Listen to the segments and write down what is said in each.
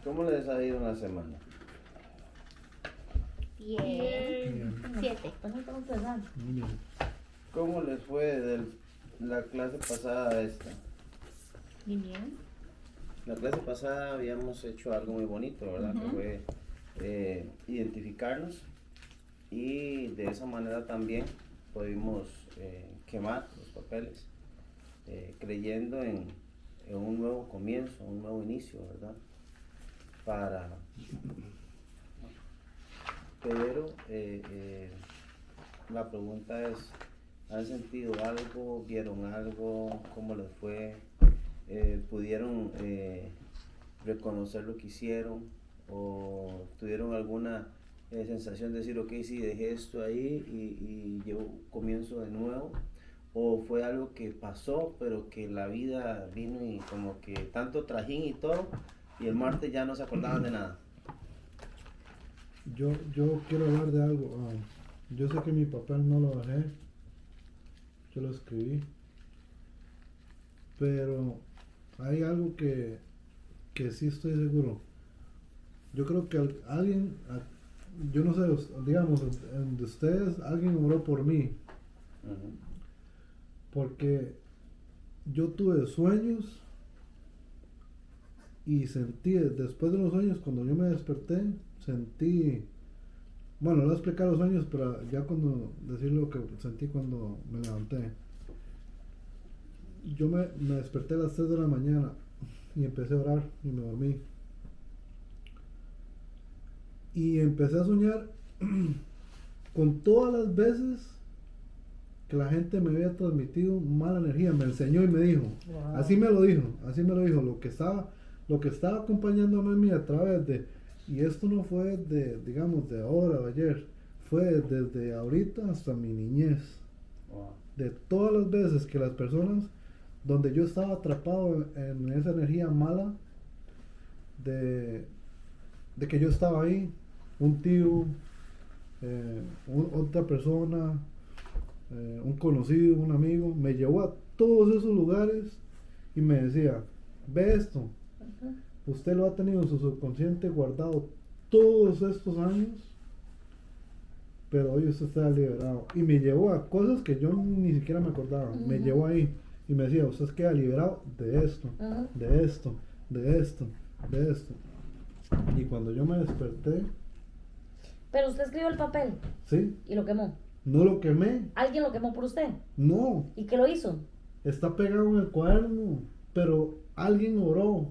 ¿Cómo les ha ido una semana? Bien. 7. Pues no estamos cerrando. Muy bien. ¿Cómo les fue de la clase pasada a esta? Bien. La clase pasada habíamos hecho algo muy bonito, ¿verdad? Que fue identificarnos y de esa manera también pudimos quemar los papeles, creyendo en un nuevo comienzo, un nuevo inicio, ¿verdad? Pero la pregunta es, ¿han sentido algo? ¿Vieron algo? ¿Cómo les fue? ¿Pudieron reconocer lo que hicieron? ¿O tuvieron alguna sensación de decir, ok, sí, dejé esto ahí y yo comienzo de nuevo? ¿O fue algo que pasó, pero que la vida vino y como que tanto trajín y todo, y el martes ya no se acordaban de nada? Yo quiero hablar de algo. Yo sé que mi papel no lo dejé, yo lo escribí, pero hay algo que sí estoy seguro. Yo creo que alguien, yo no sé, digamos, de ustedes, alguien oró por mí, porque yo tuve sueños y sentí, después de los sueños, cuando yo me desperté, sentí, bueno, no voy a explicar los sueños, pero ya cuando decir lo que sentí cuando me levanté. Yo me desperté a las 3 de la mañana y empecé a orar y me dormí. Y empecé a soñar con todas las veces que la gente me había transmitido mala energía. Me enseñó y me dijo, Wow. así me lo dijo, lo que estaba acompañándome a mí a través de, y esto no fue de, digamos, de ahora o ayer, fue desde ahorita hasta mi niñez. Wow. De todas las veces que las personas donde yo estaba atrapado en esa energía mala, de que yo estaba ahí, un tío, otra persona, un conocido, un amigo, me llevó a todos esos lugares y me decía, ve esto, usted lo ha tenido en su subconsciente guardado todos estos años, pero hoy usted está liberado. Y me llevó a cosas que yo ni siquiera me acordaba, me llevó ahí y me decía, usted queda liberado de esto, de esto, de esto, de esto. Y cuando yo me desperté, Pero usted escribió el papel ¿sí? y lo quemó. No lo quemé, ¿Alguien lo quemó por usted? no, ¿Y qué lo hizo? está pegado en el cuaderno, pero alguien oró.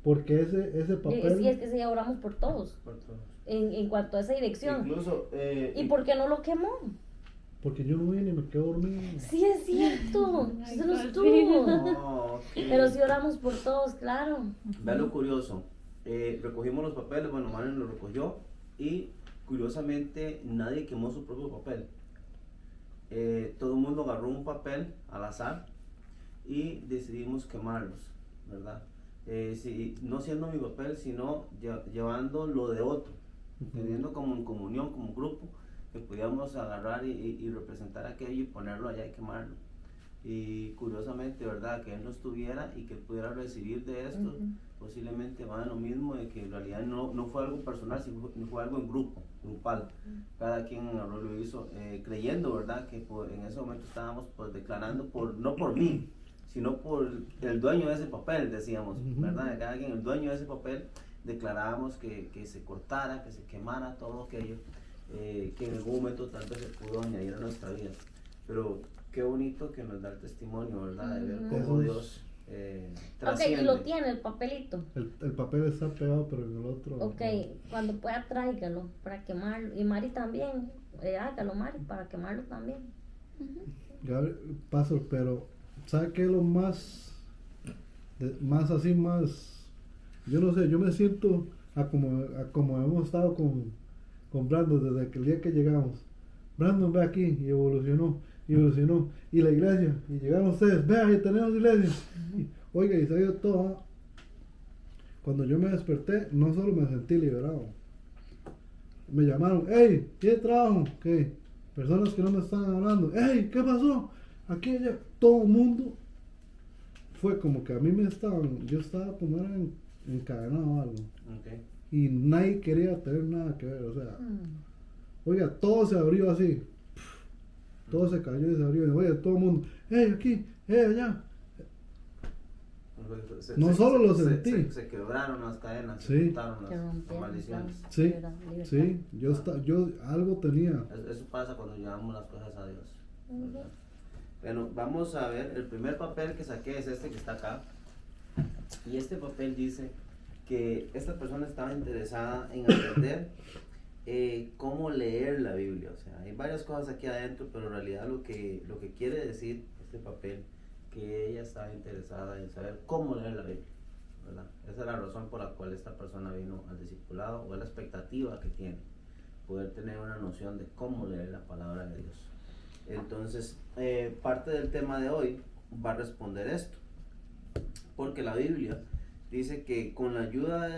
Porque ese papel... Sí, es que sí, oramos por todos. Por todos. En cuanto a esa dirección. Incluso... ¿Y por qué no lo quemó? Porque yo no vine y me quedé dormido. Sí, es cierto. Ay, Se nos papi. estuvo. Oh, ok. Pero sí oramos por todos, claro. Vean lo curioso, recogimos los papeles, bueno, Manuel los recogió y curiosamente nadie quemó su propio papel. Todo el mundo agarró un papel al azar y decidimos quemarlos, ¿verdad? No siendo mi papel, sino llevando lo de otro, teniendo como en comunión, como grupo, que podíamos agarrar y representar aquello y ponerlo allá y quemarlo. Y curiosamente, ¿verdad? Que él no estuviera y que él pudiera recibir de esto, posiblemente va a lo mismo, de que en realidad no fue algo personal, sino fue algo en grupo, grupal. Cada quien lo hizo creyendo, ¿verdad? Que en ese momento estábamos pues declarando, no por mí, sino por el dueño de ese papel, decíamos, ¿verdad? Cada quien, el dueño de ese papel, declarábamos que se cortara, que se quemara todo aquello, que en algún momento tal vez se pudo añadir a nuestra vida. Pero qué bonito que nos da el testimonio, ¿verdad? De ver cómo Dios trasciende. Ok, y lo tiene el papelito. El papel está pegado, pero en el otro... Ok, cuando pueda tráigalo para quemarlo. Y Mari también, hágalo Mari para quemarlo también. Gabriel, paso, pero ¿sabe qué es lo más así, más, yo no sé, yo me siento a como hemos estado con Brandon desde el día que llegamos? Brandon ve aquí y evolucionó, y la iglesia, y llegaron ustedes, vean, y tenemos iglesia, y, oiga, y se dio todo, ¿eh? Cuando yo me desperté, no solo me sentí liberado, me llamaron, hey, ¿tiene trabajo? ¿Qué? Personas que no me estaban hablando, hey, ¿qué pasó? Aquí, allá, todo el mundo fue como que a mí yo estaba como encadenado o algo. Ok. Y nadie quería tener nada que ver, o sea, Mm. oiga, todo se abrió así, todo se cayó y se abrió, oye, todo el mundo, aquí, allá. No solo lo sentí. Se quebraron las cadenas, Sí. se juntaron Se las rompieron maldiciones. las Sí, libertad. sí, yo algo tenía. Eso pasa cuando llevamos las cosas a Dios. Ujú. ¿Verdad? Bueno, vamos a ver, el primer papel que saqué es este que está acá. Y este papel dice que esta persona estaba interesada en aprender cómo leer la Biblia. O sea, hay varias cosas aquí adentro, pero en realidad lo que quiere decir este papel, que ella estaba interesada en saber cómo leer la Biblia, ¿verdad? Esa es la razón por la cual esta persona vino al discipulado, o es la expectativa que tiene, poder tener una noción de cómo leer la palabra de Dios. Entonces, parte del tema de hoy va a responder esto, porque la Biblia dice que con la ayuda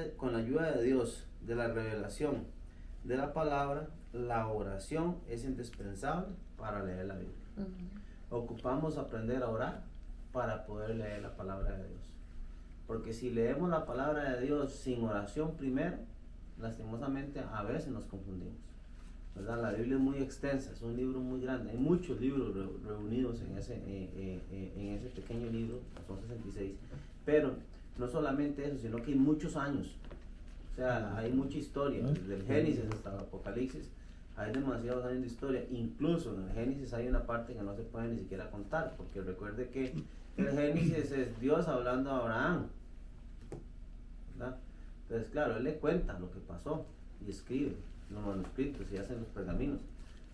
de Dios, de la revelación de la palabra, la oración es indispensable para leer la Biblia. Ujú. Ocupamos aprender a orar para poder leer la palabra de Dios. Porque si leemos la palabra de Dios sin oración primero, lastimosamente a veces nos confundimos, ¿verdad? La Biblia es muy extensa, es un libro muy grande. Hay muchos libros reunidos en ese pequeño libro, son 66. Pero no solamente eso, sino que hay muchos años. O sea, hay mucha historia, desde el Génesis hasta el Apocalipsis. Hay demasiados años de historia. Incluso en el Génesis hay una parte que no se puede ni siquiera contar, porque recuerde que el Génesis es Dios hablando a Abraham, ¿verdad? Entonces, claro, él le cuenta lo que pasó y escribe los manuscritos y hacen los pergaminos,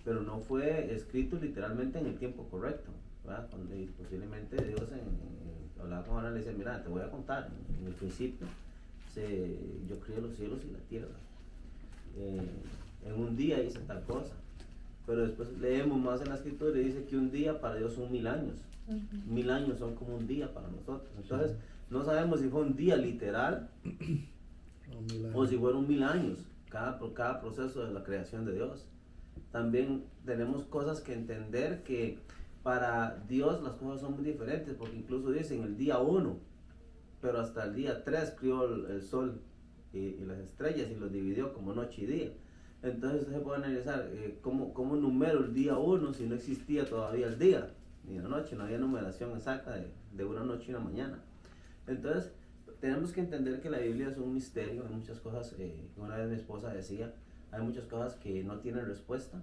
pero no fue escrito literalmente en el tiempo correcto, ¿verdad? Cuando posiblemente Dios hablaba con Abraham y le decía, mira, te voy a contar, en el principio yo creé los cielos y la tierra. En un día hice tal cosa, pero después leemos más en la escritura y dice que un día para Dios son 1000 años. Ujú. 1000 años son como un día para nosotros. Entonces, no sabemos si fue un día literal o si fueron 1000 años por cada proceso de la creación de Dios. También tenemos cosas que entender que para Dios las cosas son muy diferentes, porque incluso dicen el día 1, pero hasta el día 3 crió el sol y las estrellas y los dividió como noche y día. Entonces usted se puede analizar cómo numero el día 1 si no existía todavía el día ni la noche, no había numeración exacta de una noche y una mañana. Entonces tenemos que entender que la Biblia es un misterio. Hay muchas cosas, una vez mi esposa decía, hay muchas cosas que no tienen respuesta,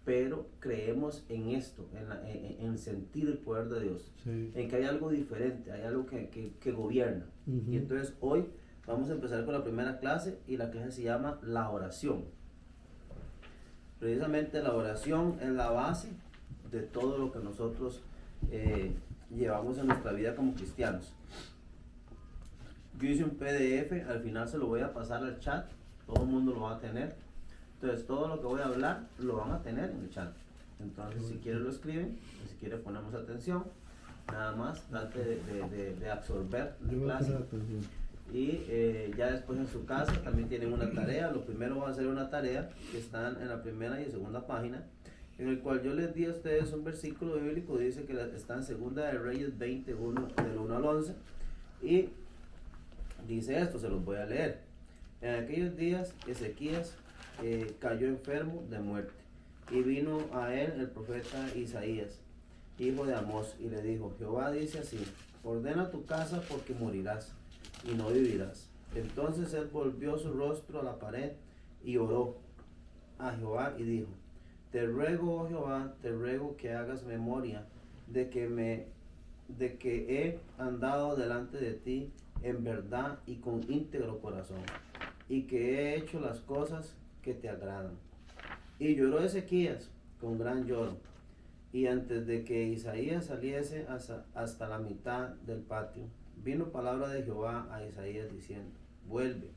pero creemos en esto, en sentir el poder de Dios, Sí. en que hay algo diferente, hay algo que gobierna. Ujú. Y entonces hoy vamos a empezar con la primera clase, y la clase se llama la oración. Precisamente la oración es la base de todo lo que nosotros llevamos en nuestra vida como cristianos. Yo hice un PDF, al final se lo voy a pasar al chat, todo el mundo lo va a tener. Entonces todo lo que voy a hablar lo van a tener en el chat. Entonces si quieren lo escriben, y si quieren ponemos atención. Nada más trate de absorber la Yo voy a clase. prestar atención. Y ya después en su casa también tienen una tarea. Lo primero va a ser una tarea que están en la primera y segunda página, en el cual yo les di a ustedes un versículo bíblico. Dice que está en Segunda de Reyes 21, del 1 al 11, y dice esto, se los voy a leer. En aquellos días Ezequías cayó enfermo de muerte, y vino a él el profeta Isaías, hijo de Amós, y le dijo: Jehová dice así, ordena tu casa porque morirás y no vivirás. Entonces él volvió su rostro a la pared y oró a Jehová y dijo: te ruego, oh Jehová, te ruego que hagas memoria de que he andado delante de ti en verdad y con íntegro corazón, y que he hecho las cosas que te agradan. Y lloró Ezequías con gran lloro, y antes de que Isaías saliese hasta la mitad del patio, vino palabra de Jehová a Isaías diciendo: vuelve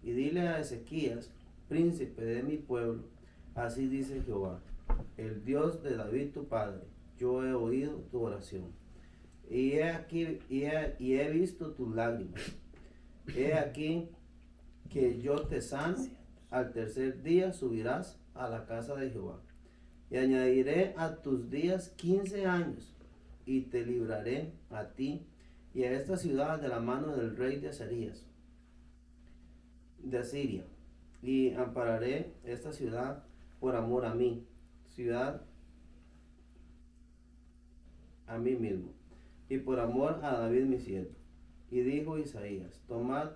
y dile a Ezequías, príncipe de mi pueblo, así dice Jehová, el Dios de David tu padre, yo he oído tu oración, y he visto tus lágrimas. He aquí que yo te sano, al tercer día subirás a la casa de Jehová, y añadiré a tus días 15 años, y te libraré a ti y a esta ciudad de la mano del rey de Asirías, de Asiria, y ampararé esta ciudad por amor a mí, ciudad a mí mismo, y por amor a David mi siervo. Y dijo Isaías, tomad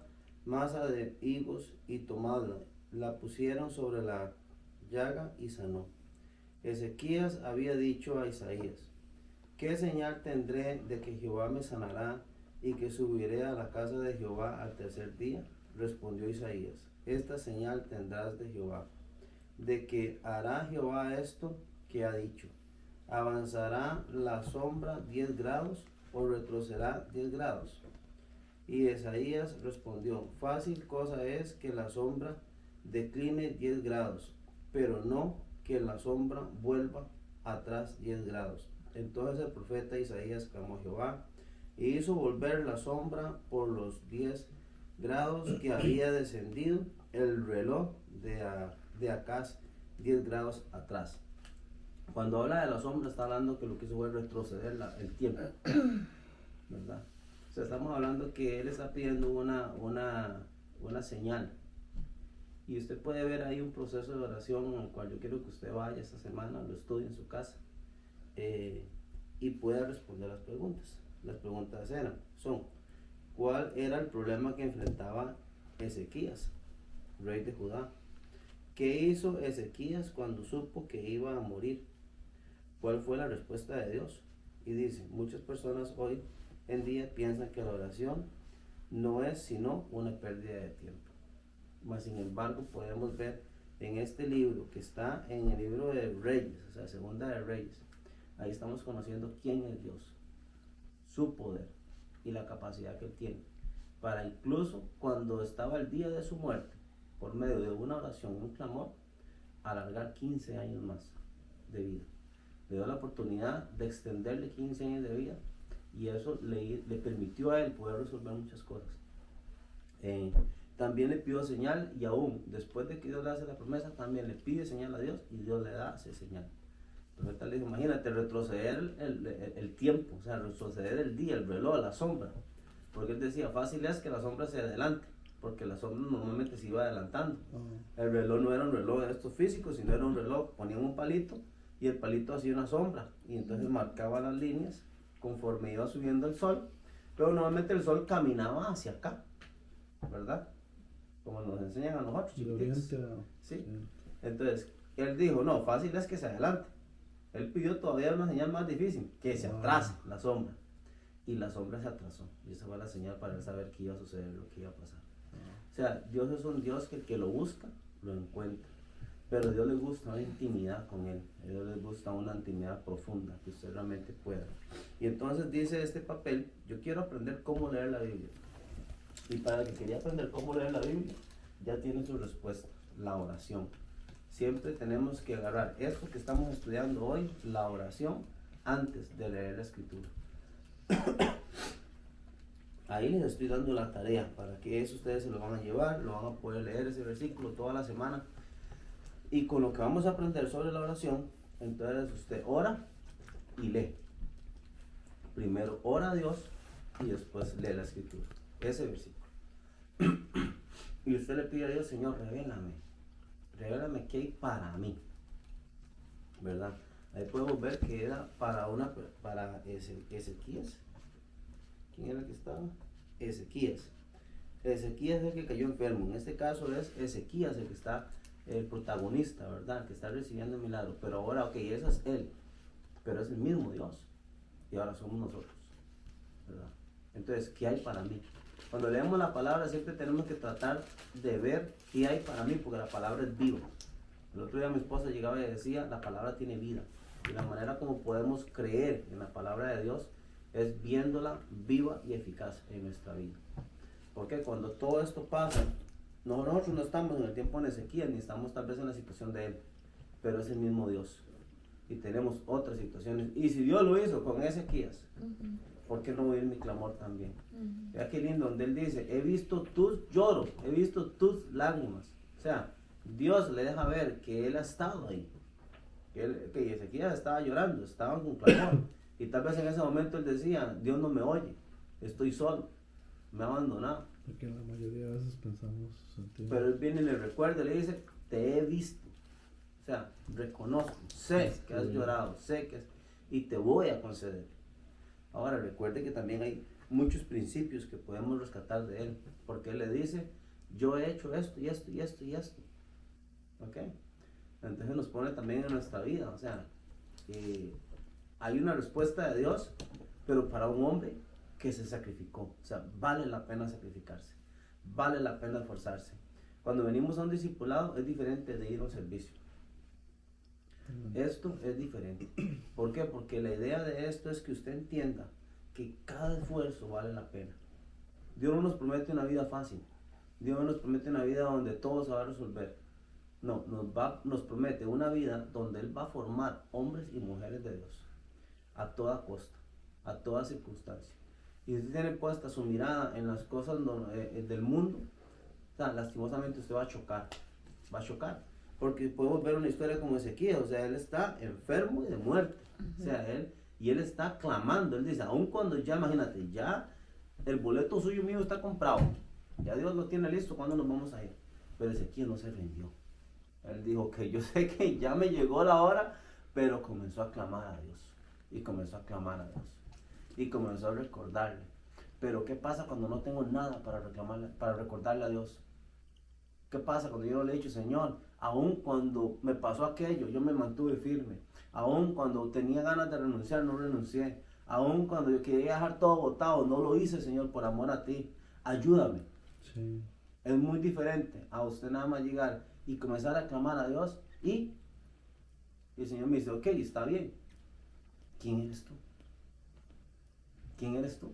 masa de higos y tomadla. La pusieron sobre la llaga y sanó. Ezequías había dicho a Isaías, ¿qué señal tendré de que Jehová me sanará y que subiré a la casa de Jehová al tercer día? Respondió Isaías, esta señal tendrás de Jehová, de que hará Jehová esto que ha dicho. ¿Avanzará la sombra 10 grados o retrocederá 10 grados? Y Isaías respondió, fácil cosa es que la sombra decline 10 grados, pero no que la sombra vuelva atrás 10 grados. Entonces el profeta Isaías clamó a Jehová y hizo volver la sombra por los 10 grados que había descendido el reloj de Acaz 10 grados atrás. Cuando habla de la sombra está hablando que lo que hizo fue retroceder el tiempo, ¿verdad? O sea, estamos hablando que él está pidiendo una señal. Y usted puede ver ahí un proceso de oración en el cual yo quiero que usted vaya esta semana, lo estudie en su casa y pueda responder las preguntas. Las preguntas son, ¿cuál era el problema que enfrentaba Ezequías, rey de Judá? ¿Qué hizo Ezequías cuando supo que iba a morir? ¿Cuál fue la respuesta de Dios? Y dice, muchas personas hoy en día piensan que la oración no es sino una pérdida de tiempo. Mas sin embargo podemos ver en este libro que está en el libro de Reyes, o sea, Segunda de Reyes, ahí estamos conociendo quién es Dios, su poder y la capacidad que él tiene para incluso cuando estaba el día de su muerte, por medio de una oración, un clamor, alargar 15 años más de vida. Le dio la oportunidad de extenderle 15 años de vida y eso le permitió a él poder resolver muchas cosas. También le pidió señal y aún después de que Dios le hace la promesa, también le pide señal a Dios y Dios le da esa señal. El profeta le dijo, imagínate retroceder el tiempo, o sea, retroceder el día, el reloj, la sombra. Porque él decía, fácil es que la sombra se adelante, porque la sombra normalmente se iba adelantando. El reloj no era un reloj de estos físicos, sino era un reloj, ponían un palito y el palito hacía una sombra y entonces marcaba las líneas conforme iba subiendo el sol, pero normalmente el sol caminaba hacia acá, ¿verdad? Como nos enseñan a nosotros, chiquititos. ¿Sí? Entonces, él dijo, no, fácil es que se adelante. Él pidió todavía una señal más difícil, que se atrase la sombra. Y la sombra se atrasó. Y esa fue la señal para él saber que iba a suceder, lo que iba a pasar. O sea, Dios es un Dios que el que lo busca, lo encuentra. Pero a Dios le gusta una intimidad con Él. A Dios le gusta una intimidad profunda, que usted realmente pueda. Y entonces dice este papel, yo quiero aprender cómo leer la Biblia. Y para el que quería aprender cómo leer la Biblia, ya tiene su respuesta, la oración. Siempre tenemos que agarrar esto que estamos estudiando hoy, la oración, antes de leer la Escritura. Ahí les estoy dando la tarea para que eso ustedes se lo van a llevar, lo van a poder leer ese versículo toda la semana. Y con lo que vamos a aprender sobre la oración, entonces usted ora y lee. Primero ora a Dios y después lee la Escritura, ese versículo. Y usted le pide a Dios, Señor, revélame qué hay para mí, ¿verdad? Ahí podemos ver que era para Ezequías. ¿Quién era el que estaba? Ezequías. Ezequías es el que cayó enfermo. En este caso es Ezequías el que está, el protagonista, ¿verdad? El que está recibiendo el milagro. Pero ahora, ok, ese es él. Pero es el mismo Dios. Y ahora somos nosotros, ¿verdad? Entonces, ¿qué hay para mí? Cuando leemos la palabra siempre tenemos que tratar de ver qué hay para mí, porque la palabra es viva. El otro día mi esposa llegaba y decía, la palabra tiene vida. Y la manera como podemos creer en la palabra de Dios es viéndola viva y eficaz en nuestra vida. Porque cuando todo esto pasa, nosotros no estamos en el tiempo de Ezequías, ni estamos tal vez en la situación de él, pero es el mismo Dios. Y tenemos otras situaciones. Y si Dios lo hizo con Ezequías, ¿por qué no oír mi clamor también? Vea qué lindo, donde él dice, he visto tus lloros, he visto tus lágrimas. O sea, Dios le deja ver que él ha estado ahí. Que Ezequías estaba llorando, estaba con clamor. Y tal vez en ese momento él decía, Dios no me oye, estoy solo, me ha abandonado. Porque la mayoría de veces pensamos sentir. Pero él viene y le recuerda, le dice, te he visto. O sea, reconozco, sé que has llorado, sé que y te voy a conceder. Ahora recuerde que también hay muchos principios que podemos rescatar de él, porque él le dice, yo he hecho esto y esto y esto y esto. ¿Ok? Entonces nos pone también en nuestra vida, o sea, hay una respuesta de Dios, pero para un hombre que se sacrificó, o sea, vale la pena sacrificarse, vale la pena esforzarse. Cuando venimos a un discipulado es diferente de ir a un servicio. Esto es diferente. ¿Por qué? Porque la idea de esto es que usted entienda que cada esfuerzo vale la pena. Dios no nos promete una vida fácil. Dios no nos promete una vida donde todo se va a resolver. No, nos promete una vida donde Él va a formar hombres y mujeres de Dios. A toda costa, a toda circunstancia. Y si usted tiene puesta su mirada en las cosas del mundo, o sea, lastimosamente usted va a chocar. Va a chocar. Porque podemos ver una historia como Ezequiel, o sea, él está enfermo y de muerte. O sea, él está clamando, él dice, aun cuando ya, imagínate, ya el boleto suyo mío está comprado, ya Dios lo tiene listo, ¿cuándo nos vamos a ir? Pero Ezequiel no se rindió. Él dijo que yo sé que ya me llegó la hora, pero comenzó a clamar a Dios, y comenzó a clamar a Dios, y comenzó a recordarle. Pero ¿qué pasa cuando no tengo nada para reclamarle, para recordarle a Dios? ¿Qué pasa cuando yo le he dicho, Señor, aun cuando me pasó aquello, yo me mantuve firme? Aun cuando tenía ganas de renunciar, no renuncié. Aun cuando yo quería dejar todo botado, no lo hice, Señor, por amor a ti. Ayúdame. Sí. Es muy diferente a usted nada más llegar y comenzar a clamar a Dios y el Señor me dice, ok, está bien. ¿Quién eres tú? ¿Quién eres tú?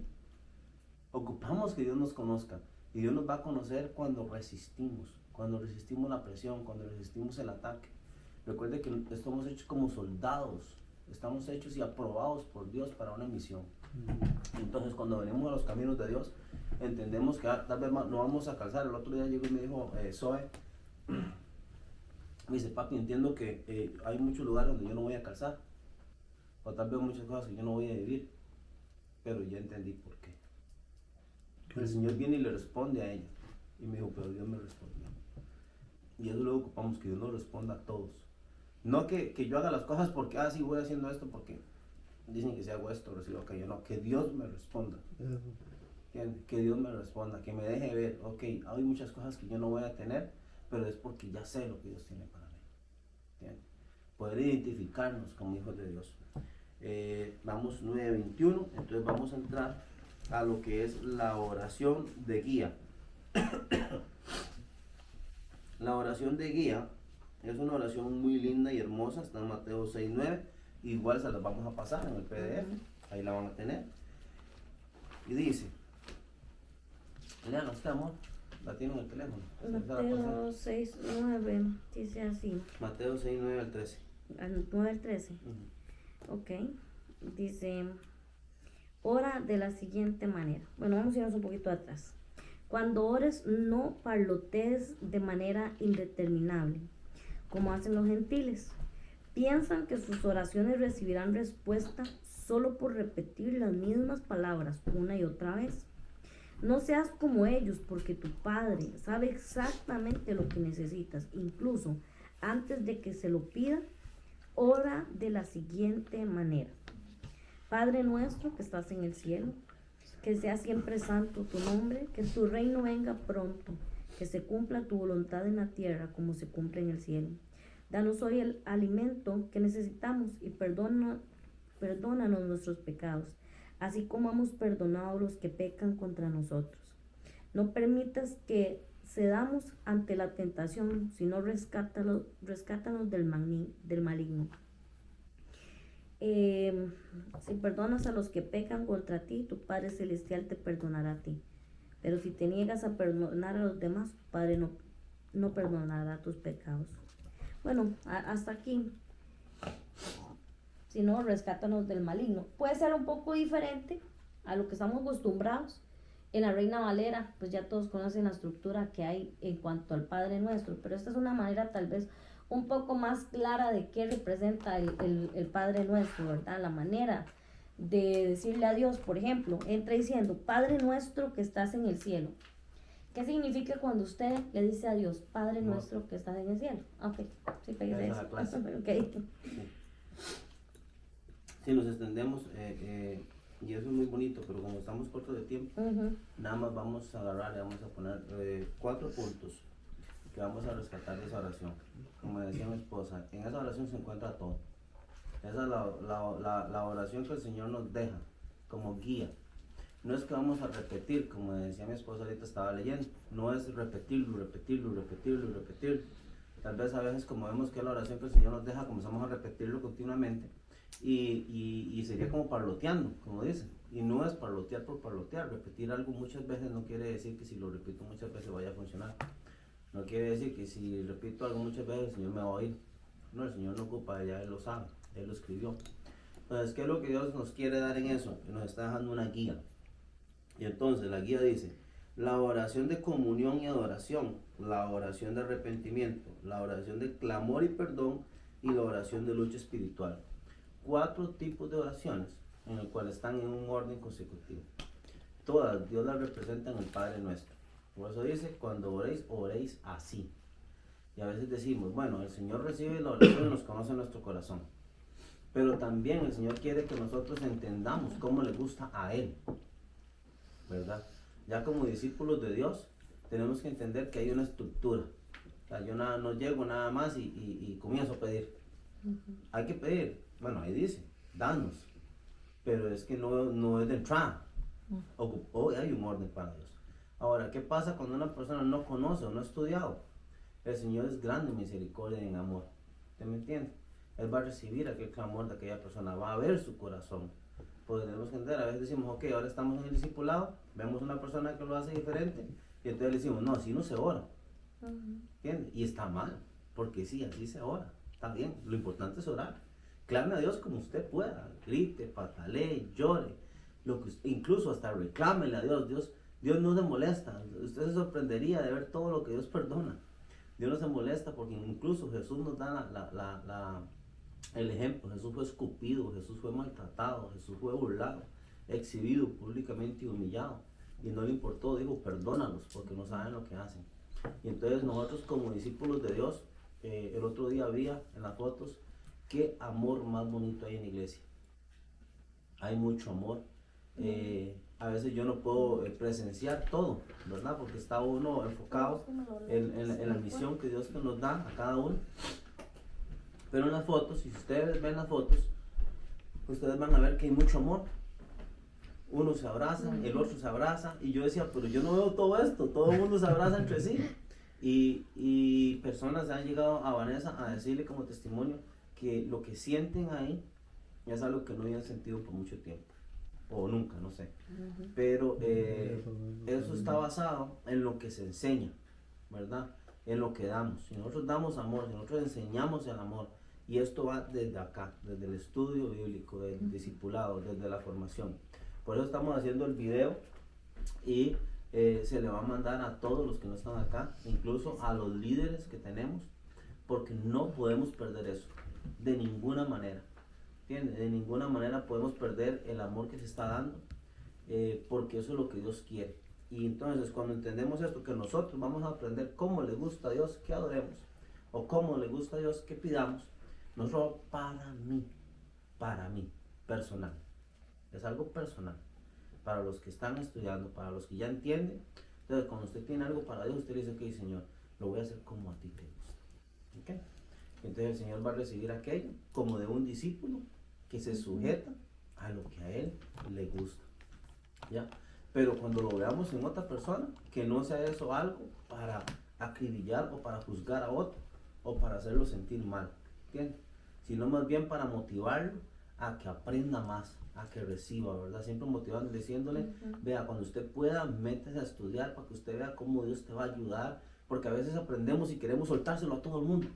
Ocupamos que Dios nos conozca. Y Dios nos va a conocer cuando resistimos la presión, cuando resistimos el ataque. Recuerde que estamos hechos como soldados, estamos hechos y aprobados por Dios para una misión. Entonces cuando venimos a los caminos de Dios, entendemos que tal vez no vamos a calzar. El otro día llegó y me dijo, Zoe, me dice, papi, entiendo que hay muchos lugares donde yo no voy a calzar, o tal vez muchas cosas que yo no voy a vivir, pero ya entendí por qué. El Señor viene y le responde a ella. Y me dijo, pero Dios me respondió. Y eso luego ocupamos, que Dios nos responda a todos. No que yo haga las cosas porque, sí, voy haciendo esto porque dicen que si hago esto, recibo aquello. No, que Dios me responda. Que Dios me responda, que me deje ver, ok, hay muchas cosas que yo no voy a tener, pero es porque ya sé lo que Dios tiene para mí. ¿Entiendes? Poder identificarnos como hijos de Dios. Vamos 9:21, entonces vamos a entrar a lo que es la oración de guía. La oración de guía es una oración muy linda y hermosa, está en Mateo 6:9, igual se las vamos a pasar en el PDF, ahí la van a tener. Y dice, lean usted, amor, la tiene en el teléfono. Mateo 6:9 dice así. Mateo 6:9 al 13. Al 9 al 13. Ok, dice, ora de la siguiente manera. Bueno, vamos a irnos un poquito atrás. Cuando ores, no parlotees de manera indeterminable, como hacen los gentiles. Piensan que sus oraciones recibirán respuesta solo por repetir las mismas palabras una y otra vez. No seas como ellos, porque tu Padre sabe exactamente lo que necesitas. Incluso antes de que se lo pida, ora de la siguiente manera. Padre nuestro que estás en el cielo, que sea siempre santo tu nombre, que tu reino venga pronto, que se cumpla tu voluntad en la tierra como se cumple en el cielo. Danos hoy el alimento que necesitamos y perdónanos nuestros pecados, así como hemos perdonado a los que pecan contra nosotros. No permitas que cedamos ante la tentación, sino rescátanos del maligno. Si perdonas a los que pecan contra ti, tu Padre Celestial te perdonará a ti. Pero si te niegas a perdonar a los demás, tu Padre no perdonará tus pecados. Bueno, hasta aquí. Si no, rescátanos del maligno. Puede ser un poco diferente a lo que estamos acostumbrados. En la Reina Valera, pues ya todos conocen la estructura que hay en cuanto al Padre Nuestro, pero esta es una manera tal vez un poco más clara de qué representa el Padre Nuestro, ¿verdad? La manera de decirle a Dios, por ejemplo, entra diciendo, Padre Nuestro que estás en el cielo. ¿Qué significa cuando usted le dice a Dios, Padre nuestro que estás en el cielo? Ok, sí, Esa pegué es eso. la clase. Ok. Si nos extendemos, y eso es muy bonito, pero como estamos cortos de tiempo, Ujú. nada más vamos a agarrar y vamos a poner 4 puntos que vamos a rescatar de esa oración. Como decía mi esposa, en esa oración se encuentra todo. Esa es la oración que el Señor nos deja como guía. No es que vamos a repetir, como decía mi esposa ahorita estaba leyendo, no es repetirlo. Tal vez a veces como vemos que es la oración que el Señor nos deja, comenzamos a repetirlo continuamente y sería como parloteando, como dicen. Y no es parlotear por parlotear, repetir algo muchas veces no quiere decir que si lo repito muchas veces vaya a funcionar. No quiere decir que si repito algo muchas veces el Señor me va a oír. No, el Señor no ocupa, ya Él lo sabe, Él lo escribió. Entonces, ¿qué es lo que Dios nos quiere dar en eso? Que nos está dejando una guía. Y entonces la guía dice, la oración de comunión y adoración, la oración de arrepentimiento, la oración de clamor y perdón y la oración de lucha espiritual. 4 tipos de oraciones en el cual están en un orden consecutivo. Todas Dios las representa en el Padre Nuestro. Por eso dice, cuando oréis, oréis así. Y a veces decimos, bueno, el Señor recibe la oración y nos conoce nuestro corazón. Pero también el Señor quiere que nosotros entendamos cómo le gusta a Él, ¿verdad? Ya como discípulos de Dios, tenemos que entender que hay una estructura. O sea, yo no llego nada más y comienzo a pedir. Hay que pedir. Bueno, ahí dice, danos. Pero es que no es de entrada. Hoy hay un orden para Dios. Ahora, ¿qué pasa cuando una persona no conoce o no ha estudiado? El Señor es grande en misericordia y en amor. ¿Usted me entiende? Él va a recibir aquel clamor de aquella persona, va a ver su corazón. Porque tenemos que entender, a veces decimos, ok, ahora estamos en el discipulado, vemos una persona que lo hace diferente, y entonces le decimos, no, así no se ora. ¿Entiende? Y está mal, porque sí, así se ora. Está bien, lo importante es orar. Clame a Dios como usted pueda, grite, patalee, llore, incluso hasta reclámele a Dios. Dios no se molesta. Usted se sorprendería de ver todo lo que Dios perdona. Dios no se molesta porque incluso Jesús nos da el ejemplo. Jesús fue escupido, Jesús fue maltratado, Jesús fue burlado, exhibido públicamente y humillado. Y no le importó, dijo, perdónalos porque no saben lo que hacen. Y entonces nosotros como discípulos de Dios, el otro día había en las fotos, qué amor más bonito hay en la iglesia. Hay mucho amor. A veces yo no puedo presenciar todo, ¿verdad? Porque está uno enfocado en la misión que Dios nos da a cada uno. Pero en las fotos, si ustedes ven las fotos, ustedes van a ver que hay mucho amor. Uno se abraza, el otro se abraza. Y yo decía, pero yo no veo todo esto, todo el mundo se abraza entre sí. Y personas han llegado a Vanessa a decirle como testimonio que lo que sienten ahí es algo que no habían sentido por mucho tiempo. O nunca, no sé. Pero eso está basado en lo que se enseña, ¿verdad? En lo que damos. Si nosotros damos amor, si nosotros enseñamos el amor, y esto va desde acá, desde el estudio bíblico, del discipulado, desde la formación. Por eso estamos haciendo el video y se le va a mandar a todos los que no están acá, incluso a los líderes que tenemos, porque no podemos perder eso, de ninguna manera. De ninguna manera podemos perder el amor que se está dando, porque eso es lo que Dios quiere. Y entonces cuando entendemos esto, que nosotros vamos a aprender cómo le gusta a Dios que adoremos, o cómo le gusta a Dios que pidamos, nosotros para mí, personal. Es algo personal, para los que están estudiando, para los que ya entienden. Entonces cuando usted tiene algo para Dios, usted dice, ok, Señor, lo voy a hacer como a ti te gusta. ¿Okay? Entonces el Señor va a recibir aquello como de un discípulo que se sujeta a lo que a Él le gusta, ¿ya? Pero cuando lo veamos en otra persona, que no sea eso algo para acribillar o para juzgar a otro o para hacerlo sentir mal, ¿entiendes? Sino más bien para motivarlo a que aprenda más, a que reciba, ¿verdad? Siempre motivando, diciéndole, vea, cuando usted pueda, métese a estudiar para que usted vea cómo Dios te va a ayudar, porque a veces aprendemos y queremos soltárselo a todo el mundo,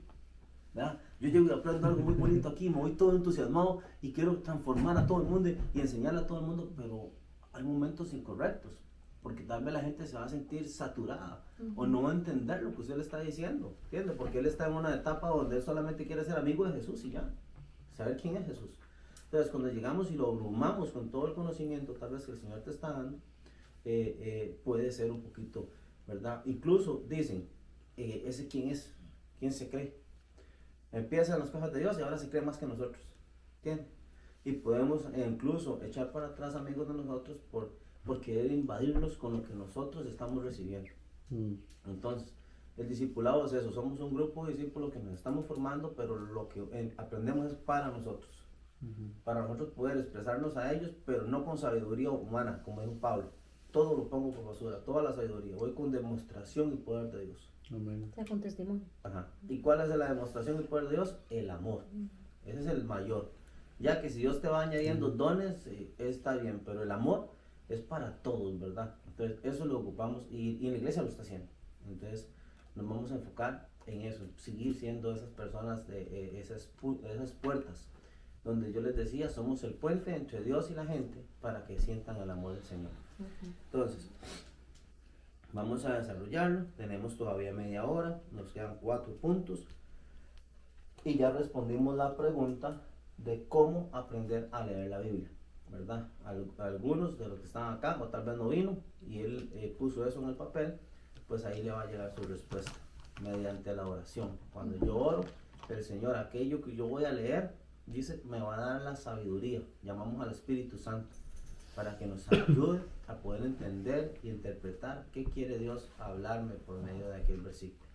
¿verdad? Yo llego y aprendo algo muy bonito aquí, me voy todo entusiasmado y quiero transformar a todo el mundo y enseñarle a todo el mundo, pero hay momentos incorrectos, porque tal vez la gente se va a sentir saturada o no va a entender lo que usted le está diciendo, ¿entiende? Porque él está en una etapa donde él solamente quiere ser amigo de Jesús y ya, saber quién es Jesús. Entonces cuando llegamos y lo abrumamos con todo el conocimiento tal vez que el Señor te está dando, puede ser un poquito ¿verdad? Incluso dicen, ¿ese quién es? ¿Quién se cree? Empiezan las cosas de Dios y ahora se cree más que nosotros, ¿entiendes? Y podemos incluso echar para atrás amigos de nosotros por querer invadirlos con lo que nosotros estamos recibiendo. Entonces, el discipulado es eso, somos un grupo de discípulos que nos estamos formando, pero lo que aprendemos es para nosotros. Para nosotros poder expresarnos a ellos, pero no con sabiduría humana, como dijo Pablo. Todo lo pongo por basura, toda la sabiduría. Voy con demostración y poder de Dios. Amén. O sea, con testimonio. Ajá. ¿Y cuál es la demostración y poder de Dios? El amor. Ese es el mayor. Ya que si Dios te va añadiendo dones, está bien, pero el amor es para todos, ¿verdad? Entonces, eso lo ocupamos y en la iglesia lo está haciendo. Entonces, nos vamos a enfocar en eso, seguir siendo esas personas de esas puertas, donde yo les decía, somos el puente entre Dios y la gente para que sientan el amor del Señor. Entonces, vamos a desarrollarlo, tenemos todavía media hora, nos quedan 4 puntos y ya respondimos la pregunta de cómo aprender a leer la Biblia, ¿verdad? Algunos de los que están acá, o tal vez no vino, y él puso eso en el papel, pues ahí le va a llegar su respuesta, mediante la oración. Cuando yo oro, el Señor, aquello que yo voy a leer, dice, me va a dar la sabiduría, llamamos al Espíritu Santo, para que nos ayude a poder entender y interpretar qué quiere Dios hablarme por medio de aquel versículo.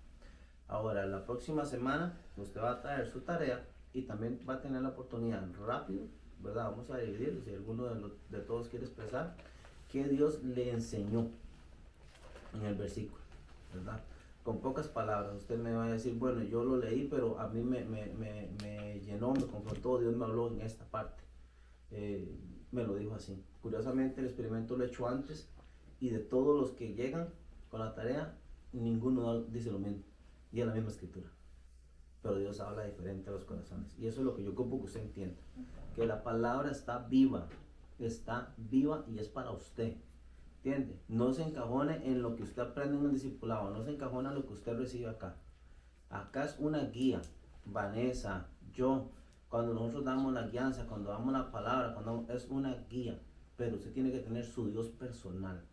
Ahora, la próxima semana, usted va a traer su tarea, y también va a tener la oportunidad rápido, ¿verdad? Vamos a dividir, si alguno de todos quiere expresar qué Dios le enseñó en el versículo, ¿verdad? Con pocas palabras, usted me va a decir, bueno, yo lo leí, pero a mí me llenó, me confrontó, Dios me habló en esta parte, me lo dijo así. Curiosamente el experimento lo he hecho antes y de todos los que llegan con la tarea, ninguno dice lo mismo, y es la misma escritura. Pero Dios habla diferente a los corazones. Y eso es lo que yo ocupo que usted entienda. Que la palabra está viva y es para usted. ¿Entiende? No se encajone en lo que usted aprende en el discipulado. No se encajone en lo que usted recibe acá. Acá es una guía. Vanessa, yo, cuando nosotros damos la guianza, cuando damos la palabra, es una guía. Pero usted tiene que tener su Dios personal.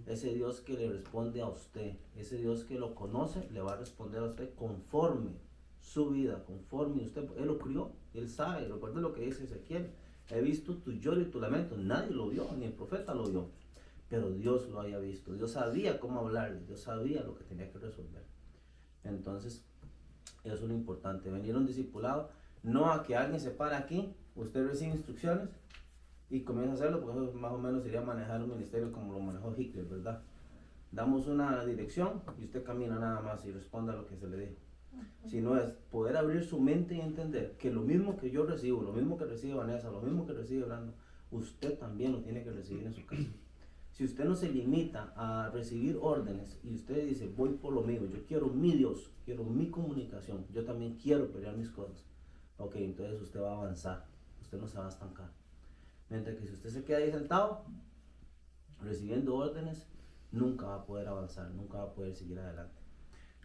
Ese Dios que le responde a usted. Ese Dios que lo conoce, le va a responder a usted conforme su vida, conforme usted, él lo crió, él sabe, recuerde lo que dice Ezequiel, he visto tu lloro y tu lamento, nadie lo vio, ni el profeta lo vio, pero Dios lo había visto, Dios sabía cómo hablarle, Dios sabía lo que tenía que resolver. Entonces, eso es lo importante, venir a un discipulado, no a que alguien se para aquí, usted recibe instrucciones y comienza a hacerlo, porque eso más o menos sería manejar un ministerio como lo manejó Hitler, ¿verdad? Damos una dirección y usted camina nada más y responde a lo que se le dijo. Sino es poder abrir su mente y entender que lo mismo que yo recibo, lo mismo que recibe Vanessa, lo mismo que recibe Brando, usted también lo tiene que recibir en su casa. Si usted no se limita a recibir órdenes y usted dice, voy por lo mío, yo quiero mi Dios, quiero mi comunicación, yo también quiero pelear mis cosas, ok, entonces usted va a avanzar, usted no se va a estancar. Mientras que si usted se queda ahí sentado, recibiendo órdenes, nunca va a poder avanzar, nunca va a poder seguir adelante.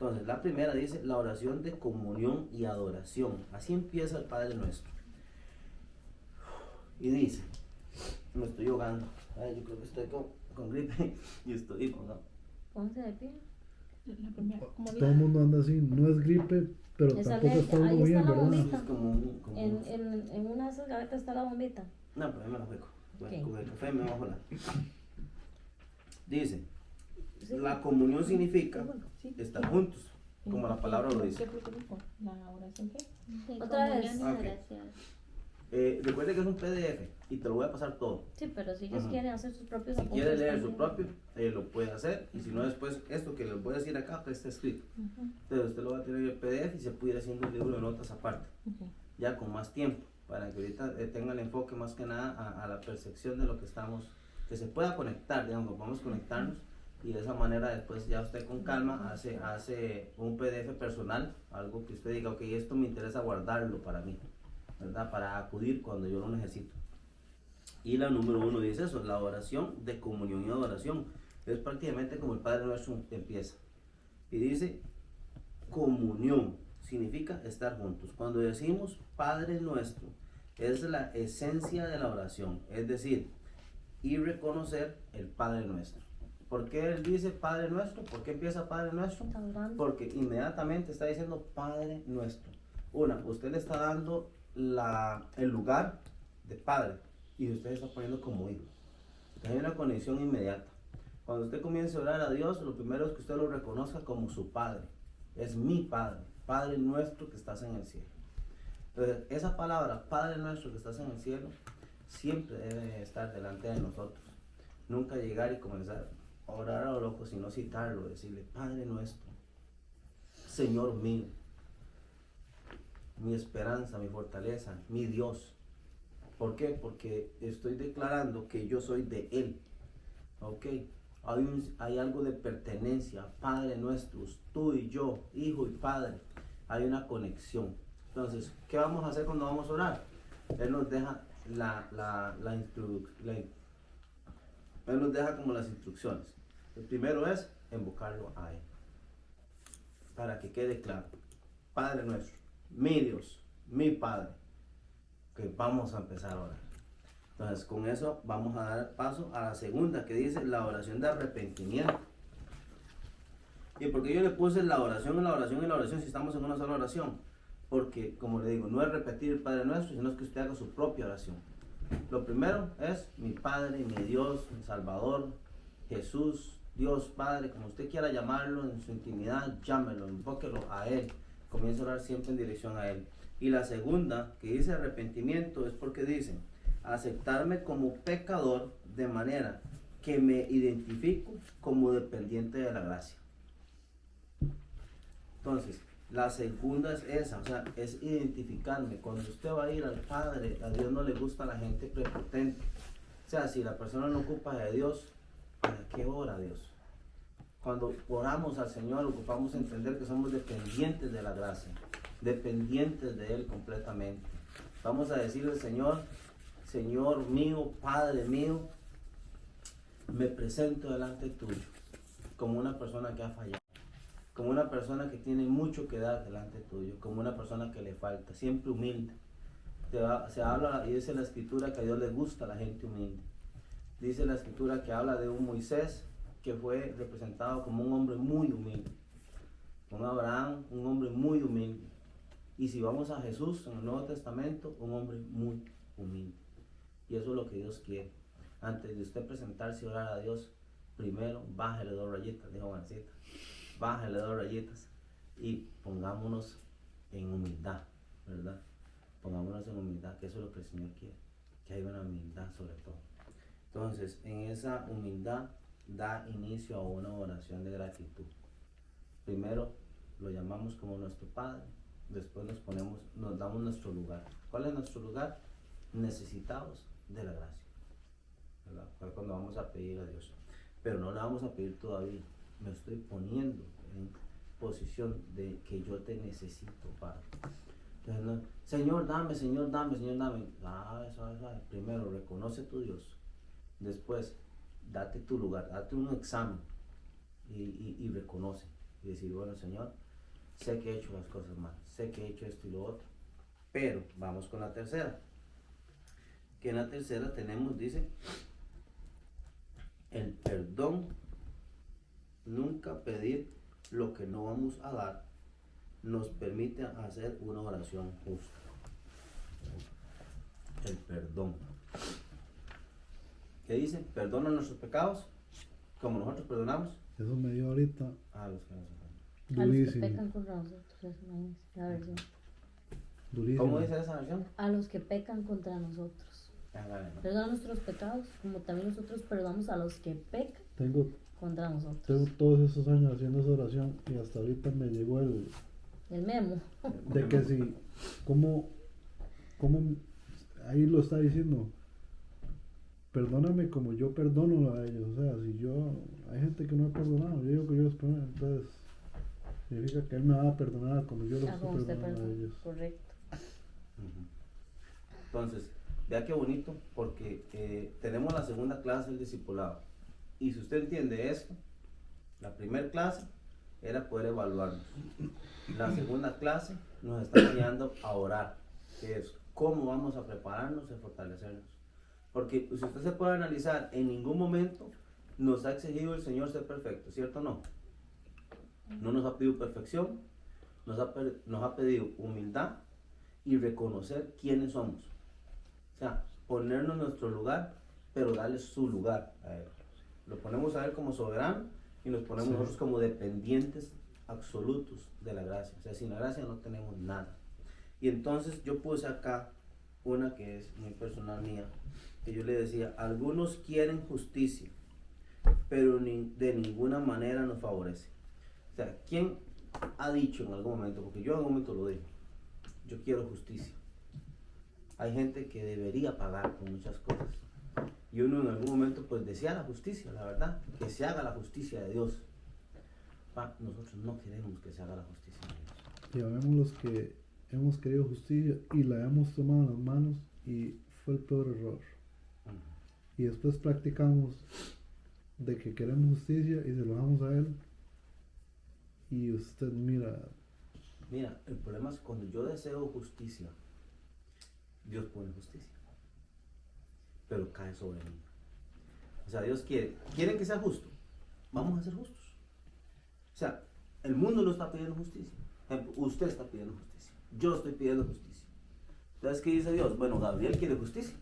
Entonces, la primera dice la oración de comunión y adoración. Así empieza el Padre Nuestro. Y dice, me estoy ahogando. Yo creo que estoy con gripe y estoy, ¿no? Pónganse de pie. La primera, como Todo el mundo anda así, no es gripe, pero Esa tampoco alergia, está uno ahí bien, está la ¿verdad? bombita. Es como En una de esas gavetas está la bombita. No, pero yo me la juego. Ok. Con el café me bajo la. Dice, Sí. la comunión significa Sí. estar juntos, como la palabra lo dice. ¿Qué fue lo que dijo? ¿La oración qué? Sí, Otra vez. comunión y Ok. oración. Recuerde que es un PDF y te lo voy a pasar todo. Sí, pero si ellos Ajá. quieren hacer sus propios Si apuntes quiere leer su también. propio, lo puede hacer. Y si no, después esto que les voy a decir acá, pues está escrito. Entonces usted lo va a tener en el PDF y se puede ir haciendo un libro de notas aparte, ya con más tiempo, para que ahorita tenga el enfoque más que nada a la percepción de lo que estamos, que se pueda conectar, digamos, vamos a conectarnos y de esa manera después ya usted con calma hace un PDF personal, algo que usted diga, ok, esto me interesa guardarlo para mí, ¿verdad? Para acudir cuando yo lo necesito. Y la número 1 dice eso, la oración de comunión y adoración. Es prácticamente como el Padre Nuestro empieza. Y dice, comunión significa estar juntos. Cuando decimos Padre Nuestro, es la esencia de la oración. Es decir, y reconocer el Padre Nuestro. ¿Por qué él dice Padre Nuestro? ¿Por qué empieza Padre Nuestro? Está orando. Porque inmediatamente está diciendo Padre Nuestro. Usted le está dando el lugar de Padre y usted está poniendo como hijo. Hay una conexión inmediata. Cuando usted comience a orar a Dios, lo primero es que usted lo reconozca como su Padre. Es mi Padre, Padre Nuestro que estás en el cielo. Entonces, esa palabra, Padre Nuestro que estás en el cielo, siempre debe estar delante de nosotros. Nunca llegar y comenzar a orar a lo loco, sino citarlo, decirle, Padre Nuestro, Señor mío, mi esperanza, mi fortaleza, mi Dios. ¿Por qué? Porque estoy declarando que yo soy de Él. ¿Ok? Hay algo de pertenencia, Padre Nuestro, tú y yo, Hijo y Padre. Hay una conexión. Entonces, ¿qué vamos a hacer cuando vamos a orar? Él nos deja Él nos deja como las instrucciones. El primero es invocarlo a Él. Para que quede claro. Padre Nuestro, mi Dios, mi Padre. Que vamos a empezar a orar. Entonces, con eso vamos a dar paso a la segunda, que dice la oración de arrepentimiento. ¿Y por qué yo le puse la oración, si estamos en una sola oración? Porque, como le digo, no es repetir el Padre Nuestro, sino es que usted haga su propia oración. Lo primero es mi Padre, mi Dios, mi Salvador, Jesús, Dios Padre, como usted quiera llamarlo en su intimidad, llámelo, invóquelo a Él. Comience a orar siempre en dirección a Él. Y la segunda, que dice arrepentimiento, es porque dice aceptarme como pecador de manera que me identifico como dependiente de la gracia. Entonces, la segunda es esa, o sea, es identificarme. Cuando usted va a ir al Padre, a Dios no le gusta la gente prepotente. O sea, si la persona no ocupa de Dios, ¿para qué ora Dios? Cuando oramos al Señor, ocupamos entender que somos dependientes de la gracia, dependientes de Él completamente. Vamos a decirle al Señor, Señor mío, Padre mío, me presento delante tuyo como una persona que ha fallado, como una persona que tiene mucho que dar delante tuyo, como una persona que le falta, siempre humilde. Se habla y dice la Escritura que a Dios le gusta la gente humilde. Dice la Escritura que habla de un Moisés que fue representado como un hombre muy humilde, un Abraham, un hombre muy humilde. Y si vamos a Jesús en el Nuevo Testamento, un hombre muy humilde. Y eso es lo que Dios quiere. Antes de usted presentarse y orar a Dios, primero bájale 2 rayitas, dijo Juancita. Bájale 2 rayitas y pongámonos en humildad, ¿verdad? Pongámonos en humildad, que eso es lo que el Señor quiere, que haya una humildad sobre todo. Entonces, en esa humildad da inicio a una oración de gratitud. Primero lo llamamos como nuestro Padre, después nos damos nuestro lugar. ¿Cuál es nuestro lugar? Necesitados de la gracia, ¿verdad? Es cuando vamos a pedir a Dios, pero no le vamos a pedir todavía. Me estoy poniendo en posición de que yo te necesito, Padre. Entonces, no, Señor, dame, Señor, dame, Señor, dame. Suave. Primero, reconoce tu Dios. Después, date tu lugar, date un examen y reconoce. Y decir, bueno, Señor, sé que he hecho las cosas mal, sé que he hecho esto y lo otro. Pero, vamos con la tercera. Que en la tercera tenemos, dice, el perdón. Nunca pedir lo que no vamos a dar nos permite hacer una oración justa. El perdón. ¿Qué dice? Perdona nuestros pecados como nosotros perdonamos Eso me dio ahorita a los que nos ofenden. A los que durísimo. pecan contra nosotros, imagínense la versión. Durísimo. ¿Cómo dice esa versión? A los que pecan contra nosotros. Perdona nuestros pecados, como también nosotros perdonamos a los que pecan Tengo contra nosotros. todos esos años haciendo esa oración y hasta ahorita me llegó el El memo. de que si, como ahí lo está diciendo, perdóname como yo perdono a ellos. O sea, si hay gente que no ha perdonado, yo digo que yo los perdono, entonces significa que Él me va a perdonar como yo los Como usted perdono a perdona. ellos. Correcto. Entonces, vea qué bonito, porque tenemos la segunda clase del discipulado. Y si usted entiende esto, la primera clase era poder evaluarnos. La segunda clase nos está enseñando a orar, que es cómo vamos a prepararnos y fortalecernos. Porque si usted se puede analizar, en ningún momento nos ha exigido el Señor ser perfectos, ¿cierto o no? No nos ha pedido perfección, nos ha pedido humildad y reconocer quiénes somos. O sea, ponernos en nuestro lugar, pero darle su lugar a Él. Lo ponemos a Él como soberano y nos ponemos Sí. nosotros como dependientes absolutos de la gracia. O sea, sin la gracia no tenemos nada. Y entonces yo puse acá una que es muy personal mía, que yo le decía, algunos quieren justicia, pero de ninguna manera nos favorece. O sea, ¿quién ha dicho en algún momento, porque yo en algún momento lo digo, yo quiero justicia? Hay gente que debería pagar por muchas cosas. Y uno en algún momento pues desea la justicia, la verdad, que se haga la justicia de Dios. Nosotros no queremos que se haga la justicia de Dios. Y habemos los que hemos querido justicia y la hemos tomado en las manos y fue el peor error. Y después practicamos de que queremos justicia y se lo damos a Él. Y usted mira, Mira, el problema es cuando yo deseo justicia, Dios pone justicia, pero cae sobre mí. O sea, Dios quieren que sea justo, vamos a ser justos. O sea, el mundo no está pidiendo justicia. Ejemplo, usted está pidiendo justicia, yo estoy pidiendo justicia. Entonces, ¿qué dice Dios? Bueno, Gabriel quiere justicia.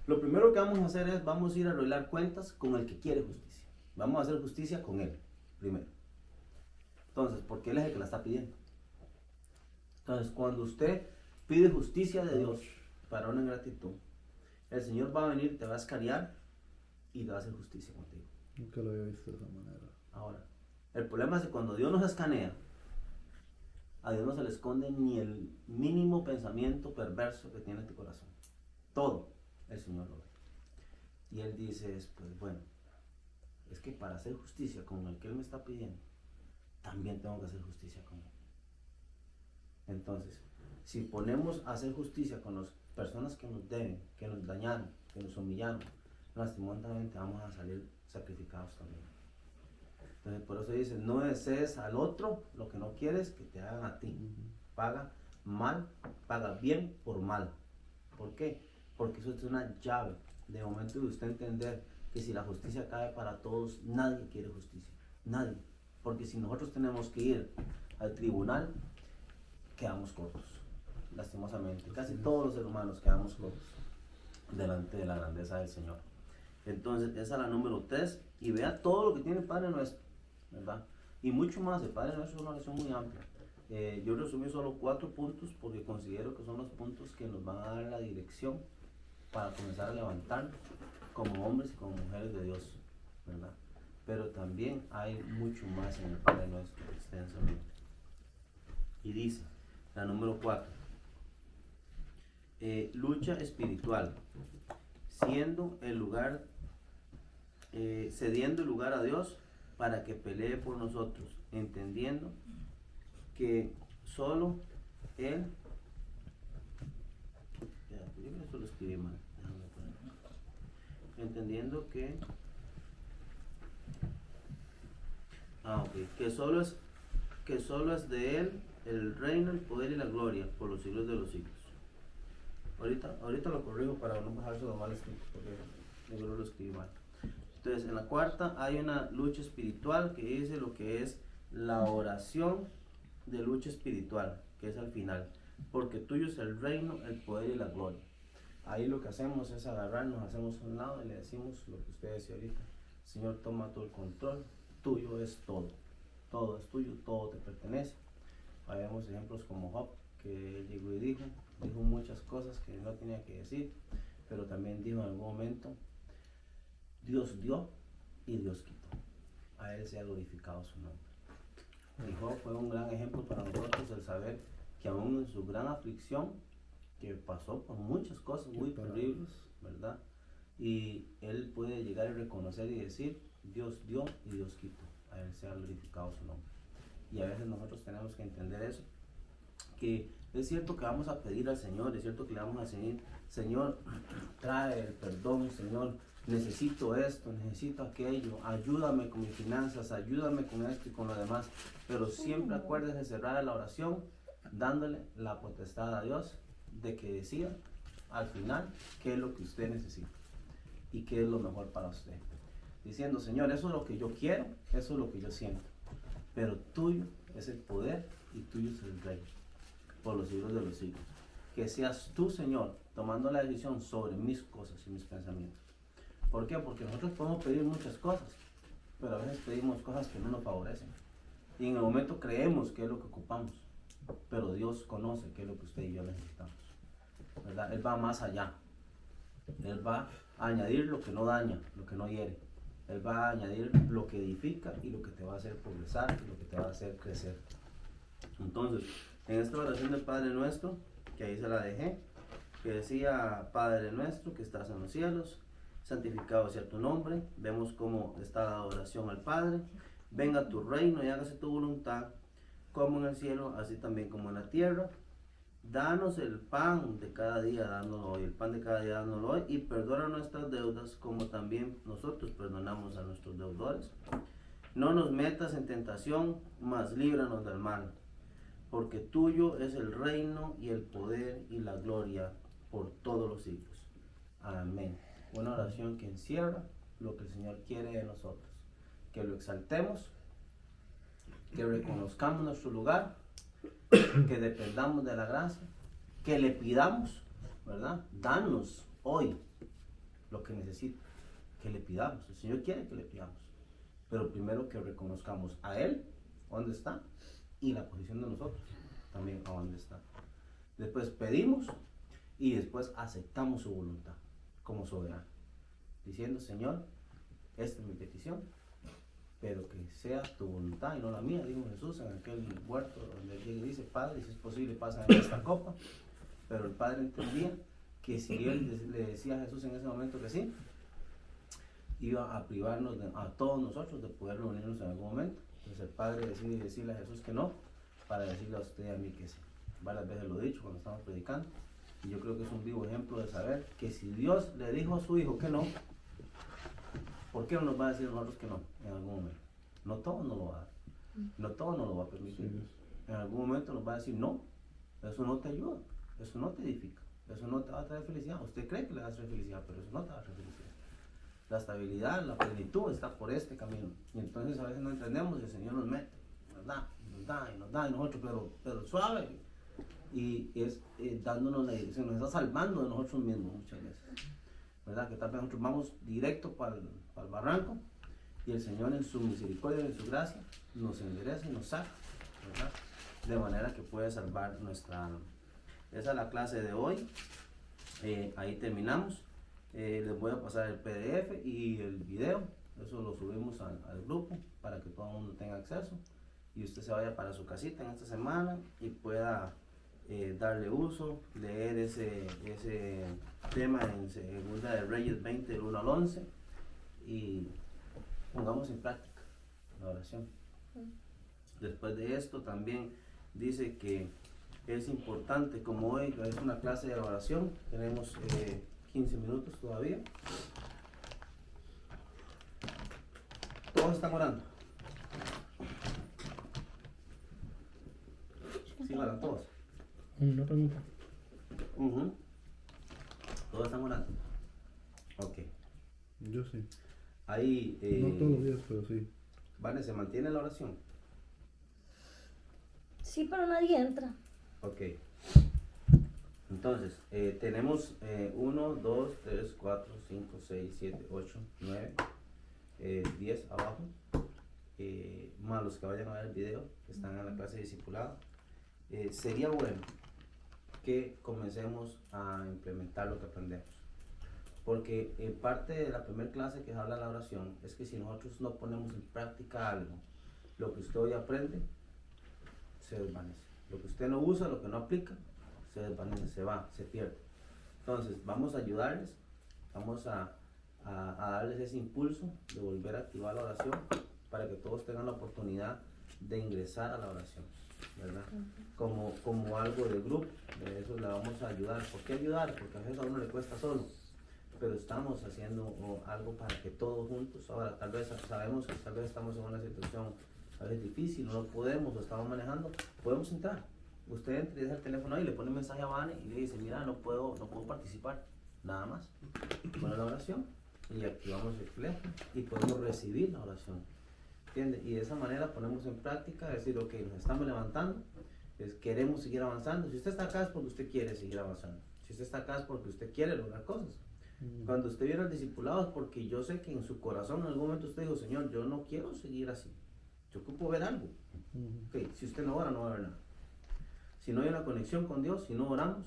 Lo primero que vamos a hacer es, vamos a ir a arreglar cuentas con el que quiere justicia. Vamos a hacer justicia con él, primero. Entonces, porque él es el que la está pidiendo. Entonces, cuando usted pide justicia de Dios para una ingratitud, el Señor va a venir, te va a escanear y te va a hacer justicia contigo. nunca lo había visto de esa manera. Ahora, el problema es que cuando Dios nos escanea, a Dios no se le esconde ni el mínimo pensamiento perverso que tiene tu corazón. Todo el Señor lo ve. Y Él dice, pues bueno, es que para hacer justicia con el que Él me está pidiendo, también tengo que hacer justicia con Él. Entonces, si ponemos a hacer justicia con las personas que nos deben, que nos dañaron, que nos humillaron, lastimosamente vamos a salir sacrificados también. Entonces, por eso dice, no desees al otro lo que no quieres que te hagan a ti. Paga mal, paga bien por mal. ¿Por qué? Porque eso es una llave de momento de usted entender que si la justicia cae para todos, nadie quiere justicia. Nadie. Porque si nosotros tenemos que ir al tribunal, quedamos cortos. Lastimosamente. Casi todos los seres humanos quedamos cortos delante de la grandeza del Señor. Entonces, esa es la número 3. Y vea todo lo que tiene el Padre Nuestro, ¿verdad? Y mucho más. El Padre Nuestro es una oración muy amplia. Yo resumí solo 4 puntos porque considero que son los puntos que nos van a dar la dirección para comenzar a levantarnos como hombres y como mujeres de Dios, ¿verdad? Pero también hay mucho más en el Padre Nuestro, extensamente. Y dice, la número 4, lucha espiritual, cediendo el lugar a Dios para que pelee por nosotros, entendiendo que solo Él, yo creo que esto lo escribí mal, déjame poner. Entendiendo que solo es de Él el reino, el poder y la gloria por los siglos de los siglos. Ahorita lo corrijo para no bajarse lo mal escrito, porque yo creo que lo escribí mal. Entonces, en la 4 hay una lucha espiritual que dice lo que es la oración de lucha espiritual, que es al final, porque tuyo es el reino, el poder y la gloria. Ahí lo que hacemos es agarrarnos, hacemos un lado y le decimos lo que usted decía ahorita: Señor, toma todo el control, tuyo es todo, todo es tuyo, todo te pertenece. Habemos ejemplos como Job, que llegó y dijo muchas cosas que no tenía que decir, pero también dijo en algún momento: Dios dio y Dios quitó, a Él sea glorificado su nombre. Y Job fue un gran ejemplo para nosotros, el saber que aún en su gran aflicción, que pasó por muchas cosas muy terribles, ¿verdad? Y él puede llegar y reconocer y decir: Dios dio y Dios quitó, a Él sea glorificado su nombre. Y a veces nosotros tenemos que entender eso, que es cierto que vamos a pedir al Señor, es cierto que le vamos a decir: Señor, trae el perdón, Señor, necesito esto, necesito aquello, ayúdame con mis finanzas, ayúdame con esto y con lo demás. Pero siempre acuérdese de cerrar la oración dándole la potestad a Dios de que decida al final qué es lo que usted necesita y qué es lo mejor para usted. diciendo, Señor, eso es lo que yo quiero, eso es lo que yo siento, pero tuyo es el poder y tuyo es el reino, por los siglos de los siglos. Que seas tú, Señor, tomando la decisión sobre mis cosas y mis pensamientos. ¿Por qué? Porque nosotros podemos pedir muchas cosas, pero a veces pedimos cosas que no nos favorecen. Y en el momento creemos que es lo que ocupamos, pero Dios conoce qué es lo que usted y yo necesitamos, ¿verdad? Él va más allá. Él va a añadir lo que no daña, lo que no hiere. Él va a añadir lo que edifica y lo que te va a hacer progresar y lo que te va a hacer crecer. Entonces, en esta oración del Padre Nuestro, que ahí se la dejé, que decía, Padre Nuestro que estás en los cielos, santificado sea tu nombre. Vemos cómo está la oración al Padre. Venga tu reino y hágase tu voluntad, como en el cielo, así también como en la tierra. Danos el pan de cada día, dándolo hoy, el pan de cada día, dándolo hoy, y perdona nuestras deudas, como también nosotros perdonamos a nuestros deudores. No nos metas en tentación, mas líbranos del mal, porque tuyo es el reino y el poder y la gloria por todos los siglos. Amén. Una oración que encierra lo que el Señor quiere de nosotros, que lo exaltemos, que reconozcamos nuestro lugar, que dependamos de la gracia, que le pidamos, ¿verdad? Danos hoy lo que necesita, que le pidamos. El Señor quiere que le pidamos, pero primero que reconozcamos a Él, dónde está, y la posición de nosotros, también a dónde está. Después pedimos y después aceptamos su voluntad como soberano, diciendo, Señor, esta es mi petición, pero que sea tu voluntad y no la mía, dijo Jesús en aquel huerto donde él dice, Padre, si es posible, pasa en esta copa. Pero el Padre entendía que si él le decía a Jesús en ese momento que sí, iba a privarnos a todos nosotros de poder reunirnos en algún momento. Entonces el Padre decide decirle a Jesús que no, para decirle a usted y a mí que sí. Varias veces lo he dicho cuando estamos predicando, y yo creo que es un vivo ejemplo de saber que si Dios le dijo a su Hijo que no, ¿por qué no nos va a decir a nosotros que no en algún momento? No todo nos lo va a dar, no todo nos lo va a permitir. Sí. En algún momento nos va a decir, no, eso no te ayuda, eso no te edifica, eso no te va a traer felicidad. Usted cree que le va a traer felicidad, pero eso no te va a traer felicidad. La estabilidad, la plenitud está por este camino. Y entonces a veces no entendemos y el Señor nos mete, nos da, y nos da, y nos da, y nosotros, pero suave. Y es dándonos la dirección, nos está salvando de nosotros mismos muchas veces, ¿verdad? Que tal vez nosotros vamos directo para el barranco y el Señor en su misericordia y en su gracia nos endereza y nos saca, ¿verdad? De manera que puede salvar nuestra alma. Esa es la clase de hoy. Ahí terminamos. Les voy a pasar el PDF y el video. Eso lo subimos al grupo para que todo el mundo tenga acceso y usted se vaya para su casita en esta semana y pueda darle uso, leer ese tema en Segunda de Reyes 20, del 1 al 11, y pongamos en práctica la oración. Después de esto también dice que es importante, como hoy es una clase de oración, tenemos 15 minutos todavía. Todos están orando. Sí, oran todos. Una pregunta. Todos están orando. Ok. Yo sí. Ahí. No todos los días, pero sí. Vale, ¿se mantiene la oración? Sí, pero nadie entra. Ok. Entonces, tenemos 1, 2, 3, 4, 5, 6, 7, 8, 9, 10 abajo. Más los que vayan a ver el video, que están en la clase de discipulado. Sería bueno que comencemos a implementar lo que aprendemos. Porque parte de la primera clase que habla la oración es que si nosotros no ponemos en práctica algo, lo que usted hoy aprende se desvanece. Lo que usted no usa, lo que no aplica, se desvanece, se va, se pierde. Entonces vamos a ayudarles, vamos a darles ese impulso de volver a activar la oración para que todos tengan la oportunidad de ingresar a la oración, ¿verdad? Como algo de grupo, de eso le vamos a ayudar. ¿Por qué ayudar? Porque a veces a uno le cuesta solo, pero estamos haciendo algo para que todos juntos, ahora tal vez sabemos que tal vez estamos en una situación a veces difícil, no lo podemos, lo estamos manejando, podemos entrar. Usted entra y deja el teléfono ahí, le pone un mensaje a Vane y le dice, mira, no puedo participar, nada más. Pone la oración y activamos el flejo y podemos recibir la oración. ¿Entiende? Y de esa manera ponemos en práctica, decir, ok, nos estamos levantando, queremos seguir avanzando. Si usted está acá es porque usted quiere seguir avanzando. Si usted está acá es porque usted quiere lograr cosas. Cuando usted viene al discipulado es porque yo sé que en su corazón en algún momento usted dijo, Señor, yo no quiero seguir así. Yo ocupo ver algo. Ok, si usted no ora, no va a ver nada. Si no hay una conexión con Dios, si no oramos,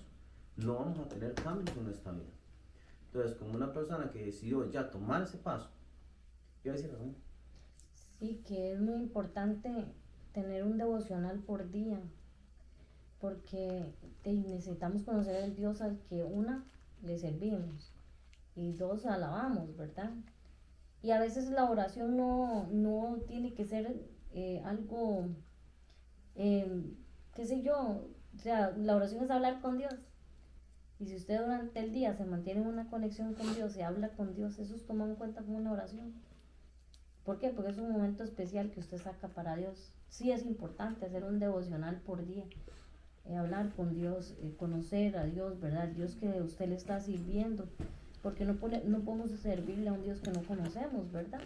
no vamos a tener cambios en nuestra vida. Entonces, como una persona que decidió ya tomar ese paso, ¿qué iba a decir, Ramón? Sí, que es muy importante tener un devocional por día, porque necesitamos conocer al Dios al que una, le servimos y dos, alabamos, ¿verdad? Y a veces la oración no tiene que ser algo, qué sé yo, o sea, la oración es hablar con Dios. Y si usted durante el día se mantiene en una conexión con Dios y habla con Dios, eso es tomado en cuenta como una oración. ¿Por qué? Porque es un momento especial que usted saca para Dios. Sí es importante hacer un devocional por día, hablar con Dios, conocer a Dios, ¿verdad? Dios que usted le está sirviendo, porque no podemos servirle a un Dios que no conocemos, ¿verdad?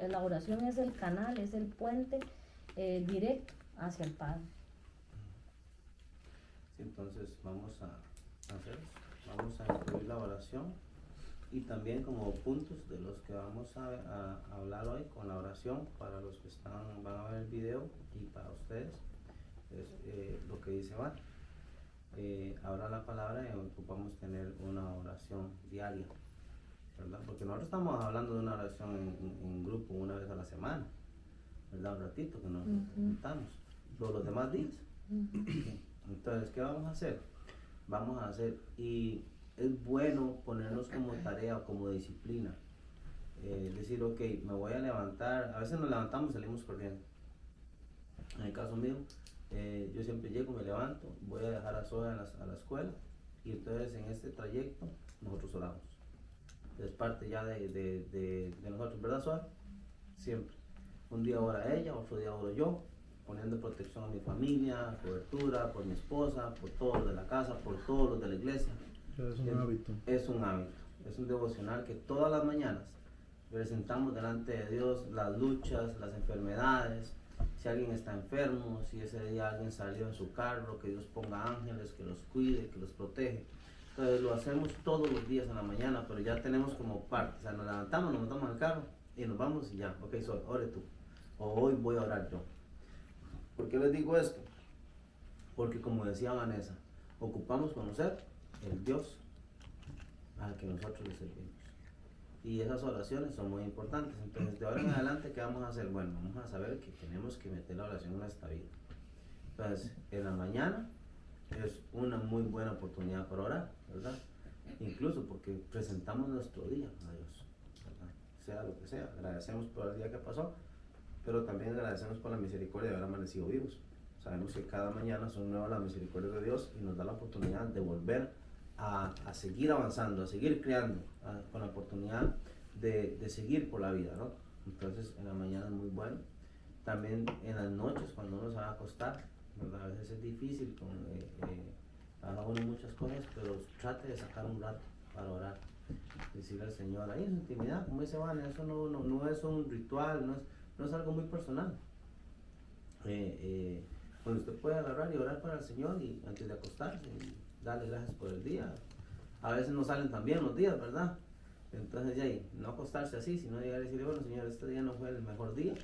La oración es el canal, es el puente directo hacia el Padre. Sí, entonces vamos a hacer eso. Vamos a incluir la oración y también como puntos de los que vamos a hablar hoy con la oración para los que van a ver el video y para ustedes es lo que dice Val. Ahora la palabra y ocupamos tener una oración diaria, ¿verdad? Porque nosotros estamos hablando de una oración en grupo una vez a la semana, ¿verdad? Un ratito que nos juntamos, los demás días. Entonces, ¿qué vamos a hacer? Vamos a hacer, y es bueno ponernos como tarea o como disciplina, decir, ok, me voy a levantar, a veces nos levantamos y salimos corriendo. En el caso mío, yo siempre llego, me levanto, voy a dejar a Zoe a la escuela, y entonces en este trayecto nosotros oramos. Es parte ya de nosotros, ¿verdad, Zoe? Siempre. Un día ora ella, otro día oro yo, poniendo protección a mi familia, cobertura por mi esposa, por todos los de la casa, por todos los de la iglesia. Es un hábito. Es un hábito, es un devocional que todas las mañanas presentamos delante de Dios las luchas, las enfermedades, si alguien está enfermo, si ese día alguien salió en su carro, que Dios ponga ángeles, que los cuide, que los protege. Entonces lo hacemos todos los días en la mañana, pero ya tenemos como parte, o sea, nos levantamos, nos montamos al carro y nos vamos y ya, ok, ore tú, o hoy voy a orar yo. ¿Por qué les digo esto? Porque como decía Vanessa, ocupamos conocer el Dios al que nosotros le servimos. Y esas oraciones son muy importantes. Entonces, de ahora en adelante, ¿qué vamos a hacer? Bueno, vamos a saber que tenemos que meter la oración en nuestra vida. Entonces, en la mañana es una muy buena oportunidad para orar, ¿verdad? Incluso porque presentamos nuestro día a Dios, ¿verdad? Sea lo que sea. Agradecemos por el día que pasó, pero también agradecemos por la misericordia de haber amanecido vivos. Sabemos que cada mañana son nuevas las misericordias de Dios y nos da la oportunidad de volver a seguir avanzando, a seguir creando, con la oportunidad de seguir por la vida, ¿no? Entonces en la mañana es muy bueno. También en las noches cuando uno se va a acostar, ¿verdad? A veces es difícil, haga uno muchas cosas, pero trate de sacar un rato para orar, decirle al Señor ahí en su intimidad, como dice Van, eso no es un ritual, no es algo muy personal. Cuando usted puede agarrar y orar para el Señor y antes de acostarse y darle gracias por el día. A veces no salen tan bien los días, ¿verdad? Entonces ya no acostarse así, sino llegar y decirle, bueno Señor, este día no fue el mejor día,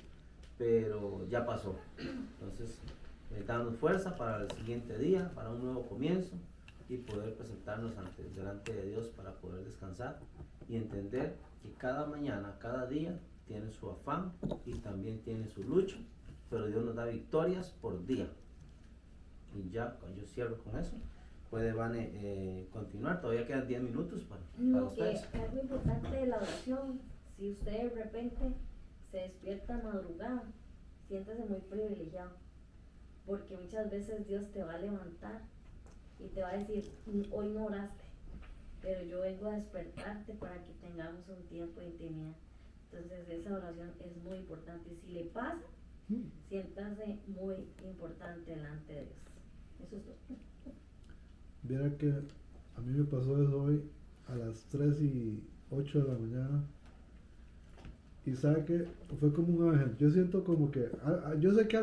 pero ya pasó. Entonces, dando fuerza para el siguiente día, para un nuevo comienzo y poder presentarnos delante de Dios para poder descansar y entender que cada mañana, cada día tiene su afán y también tiene su lucha, pero Dios nos da victorias por día. Y ya, cuando yo cierro con eso, puede Vane continuar, todavía quedan 10 minutos para ustedes. Algo importante de la oración, si usted de repente se despierta madrugada, siéntase muy privilegiado, porque muchas veces Dios te va a levantar y te va a decir, hoy no oraste, pero yo vengo a despertarte para que tengamos un tiempo de intimidad. Entonces esa oración es muy importante, y si le pasa, siéntase muy importante delante de Dios. Eso es todo. Viera que a mí me pasó eso hoy a las 3:08 de la mañana. y sabe que fue como un ángel. Yo siento como que, yo sé que algo